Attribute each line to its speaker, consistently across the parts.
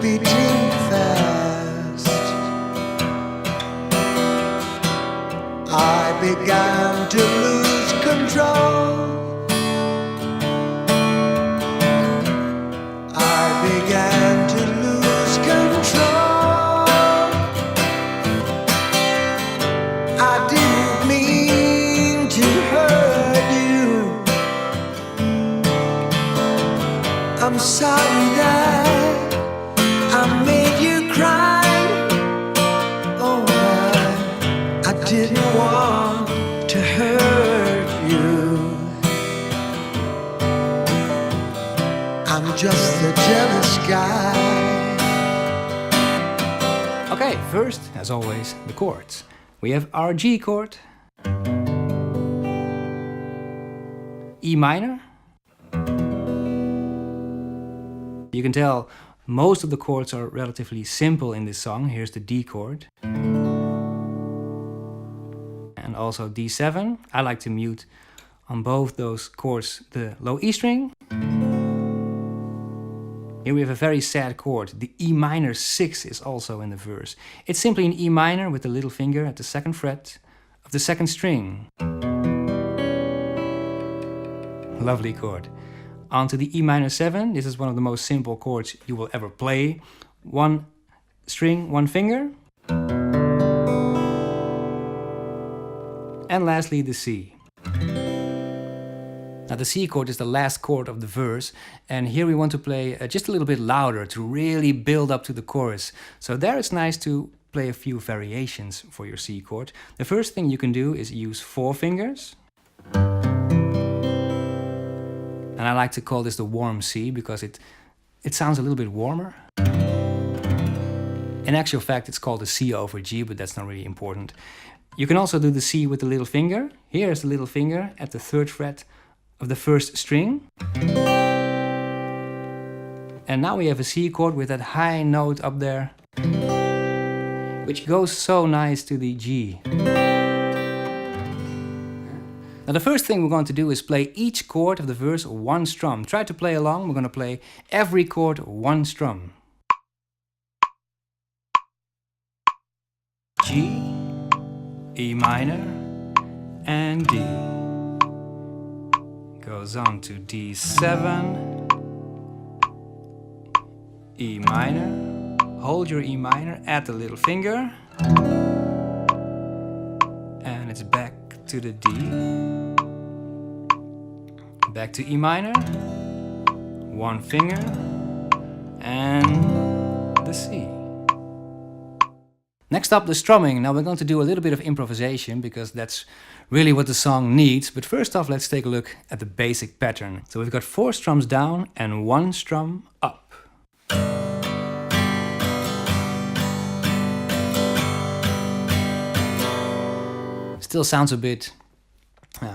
Speaker 1: beating fast. I began to lose control. I began to lose control. I didn't mean to hurt you. I'm sorry that I made you cry. Oh, I didn't want to hurt you. I'm just a jealous guy.
Speaker 2: Okay, first, as always, the chords. We have our G chord, E minor. You can tell most of the chords are relatively simple in this song. Here's the D chord. And also D7. I like to mute on both those chords the low E string. Here we have a very sad chord. The E minor 6 is also in the verse. It's simply an E minor with the little finger at the 2nd fret of the 2nd string. Lovely chord. On to the E minor 7. This is one of the most simple chords you will ever play. 1 string, 1 finger. And lastly, the C. Now the C chord is the last chord of the verse, and here we want to play just a little bit louder to really build up to the chorus. So there it's nice to play a few variations for your C chord. The first thing you can do is use 4 fingers. And I like to call this the warm C because it sounds a little bit warmer. In actual fact, it's called a C over G, but that's not really important. You can also do the C with the little finger. Here is the little finger at the 3rd fret of the 1st string. And now we have a C chord with that high note up there, which goes so nice to the G. Now the first thing we're going to do is play each chord of the verse 1 strum. Try to play along. We're going to play every chord 1 strum. G, E minor, and D. Goes on to D7, E minor. Hold your E minor, add the little finger, and it's back to the D. Back to E minor, 1 finger, and the C. Next up, the strumming. Now we're going to do a little bit of improvisation because that's really what the song needs. But first off, let's take a look at the basic pattern. So we've got 4 strums down and 1 strum up. Still sounds a bit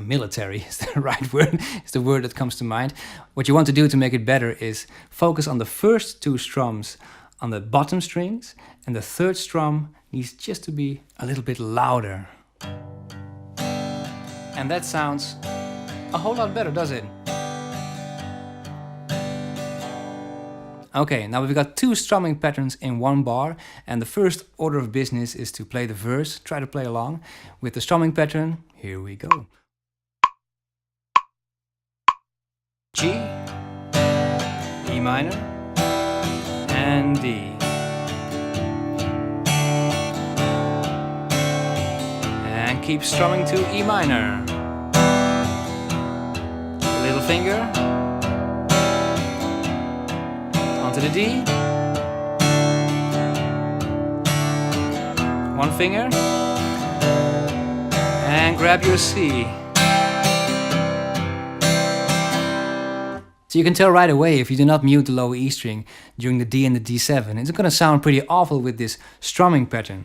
Speaker 2: military is the right word. It's the word that comes to mind. What you want to do to make it better is focus on the first 2 strums on the bottom strings, and the 3rd strum needs just to be a little bit louder. And that sounds a whole lot better, does it? Okay, now we've got 2 strumming patterns in 1 bar, and the first order of business is to play the verse. Try to play along with the strumming pattern. Here we go. G, E minor, and D. And keep strumming to E minor. Little finger. Onto the D. 1 finger. And grab your C. So you can tell right away if you do not mute the low E string during the D and the D7, it's going to sound pretty awful with this strumming pattern.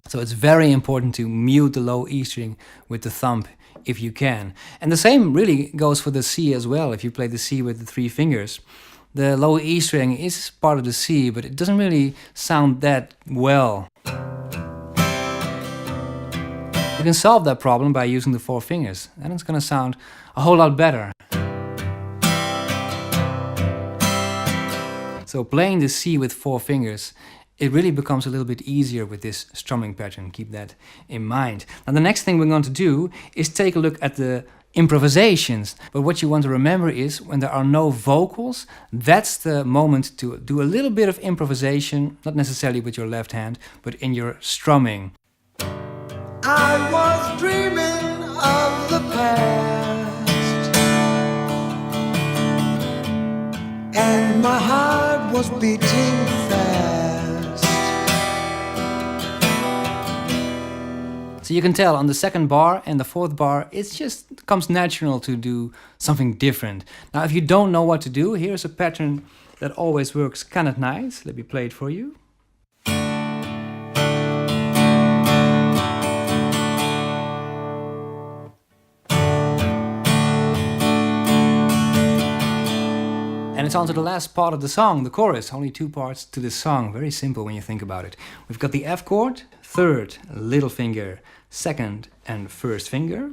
Speaker 2: So it's very important to mute the low E string with the thumb if you can. And the same really goes for the C as well. If you play the C with the 3 fingers, the low E string is part of the C, but it doesn't really sound that well. You can solve that problem by using the 4 fingers, and it's going to sound a whole lot better. So playing the C with 4 fingers, it really becomes a little bit easier with this strumming pattern. Keep that in mind. Now the next thing we're going to do is take a look at the improvisations. But what you want to remember is when there are no vocals, that's the moment to do a little bit of improvisation, not necessarily with your left hand, but in your strumming.
Speaker 1: I was dreaming of the past, and my heart was beating fast.
Speaker 2: So you can tell on the second bar and the fourth bar, it just comes natural to do something different. Now if you don't know what to do, here's a pattern that always works kind of nice. Let me play it for you. And it's on to the last part of the song, the chorus. Only 2 parts to this song. Very simple when you think about it. We've got the F chord, third, little finger, second and first finger.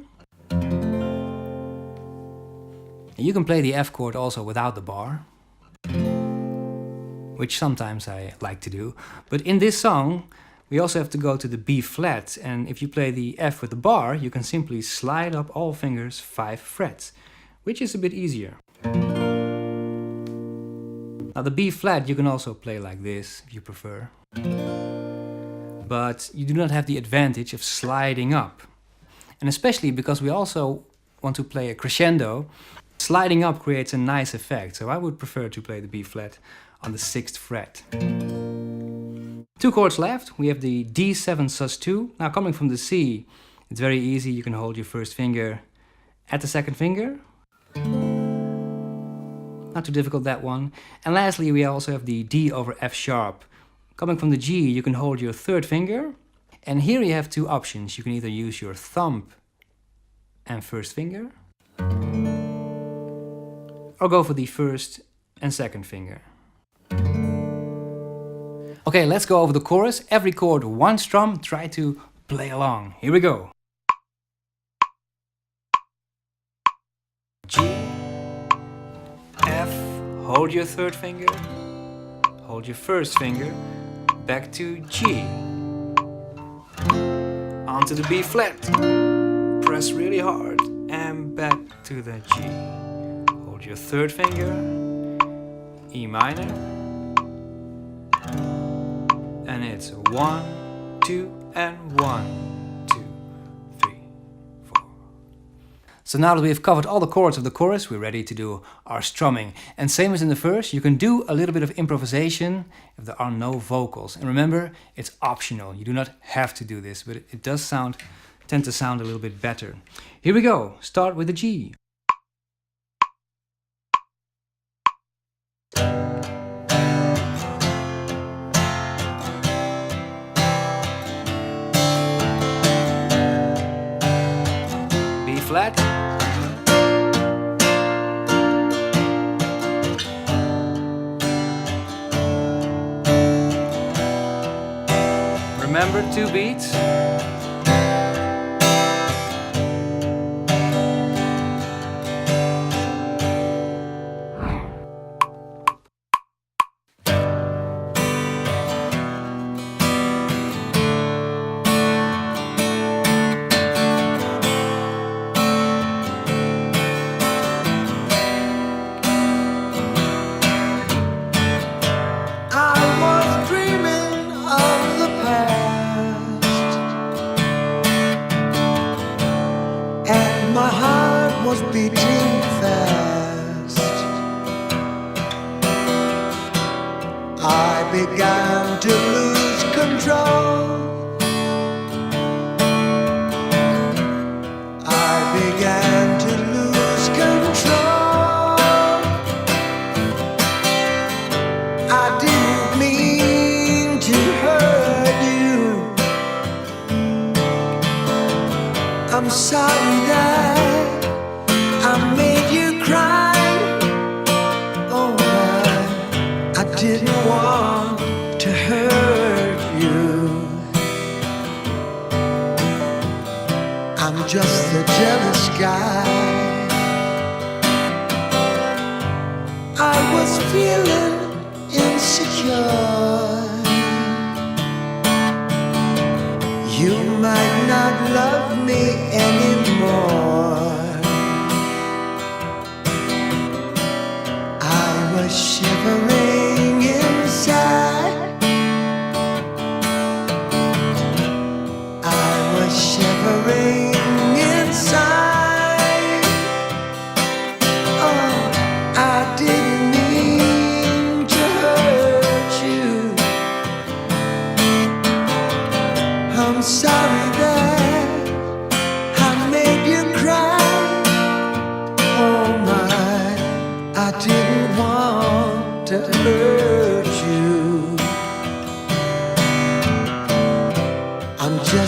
Speaker 2: You can play the F chord also without the bar, which sometimes I like to do. But in this song, we also have to go to the B flat. And if you play the F with the bar, you can simply slide up all fingers 5 frets, which is a bit easier. Now the B flat you can also play like this if you prefer, but you do not have the advantage of sliding up. And especially because we also want to play a crescendo, sliding up creates a nice effect, so I would prefer to play the B flat on the 6th fret. 2 chords left. We have the D7 sus2. Now coming from the C, it's very easy. You can hold your first finger at the second finger. Not too difficult, that one. And lastly, we also have the D over F sharp. Coming from the G, you can hold your third finger. And here you have 2 options. You can either use your thumb and first finger, or go for the first and second finger. Okay, let's go over the chorus. Every chord, 1 strum. Try to play along. Here we go. G, F, hold your third finger, hold your first finger, back to G, onto the B flat, press really hard, and back to the G. Hold your third finger, E minor, and it's 1, 2, and 1, 2, 3, 4. So now that we have covered all the chords of the chorus, we're ready to do our strumming. And same as in the verse, you can do a little bit of improvisation if there are no vocals. And remember, it's optional. You do not have to do this, but it does tend to sound a little bit better. Here we go. Start with the G. B flat. Remember, 2 beats.
Speaker 1: My heart was beating fast. I began to lose control. I began to lose control. I didn't mean to hurt you. I'm sorry that I made you cry. Oh, I didn't want to hurt you. I'm just a jealous guy. I was feeling in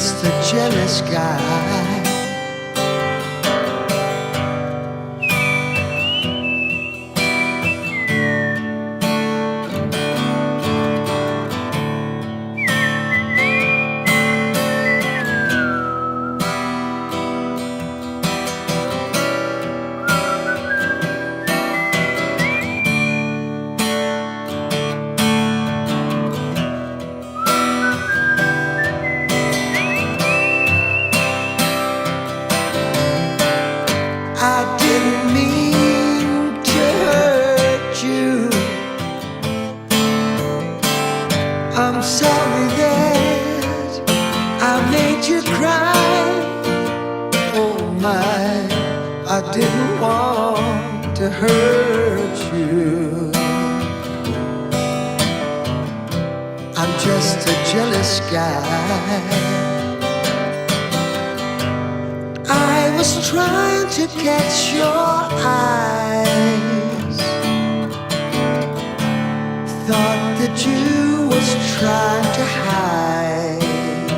Speaker 1: just a jealous guy. I didn't mean to hurt you. I'm sorry that I made you cry. Oh my, I didn't want to hurt you. I'm just a jealous guy. I was trying to catch your eyes. Thought that you was trying to hide.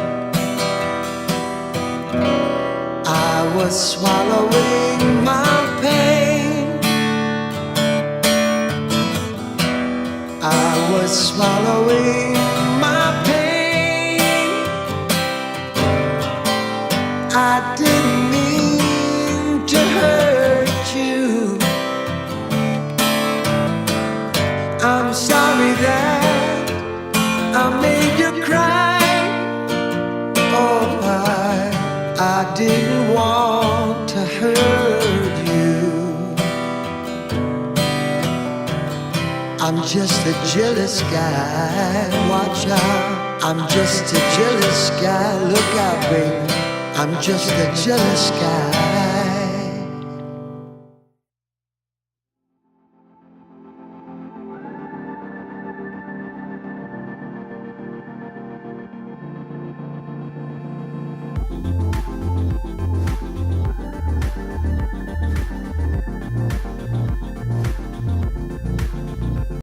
Speaker 1: I was swallowing my pain. I was swallowing my pain. I didn't mean to hurt you. I'm sorry that I made you cry. Oh, I didn't want to hurt you. I'm just a jealous guy. Watch out, I'm just a jealous guy. Look out, baby, I'm just a jealous guy.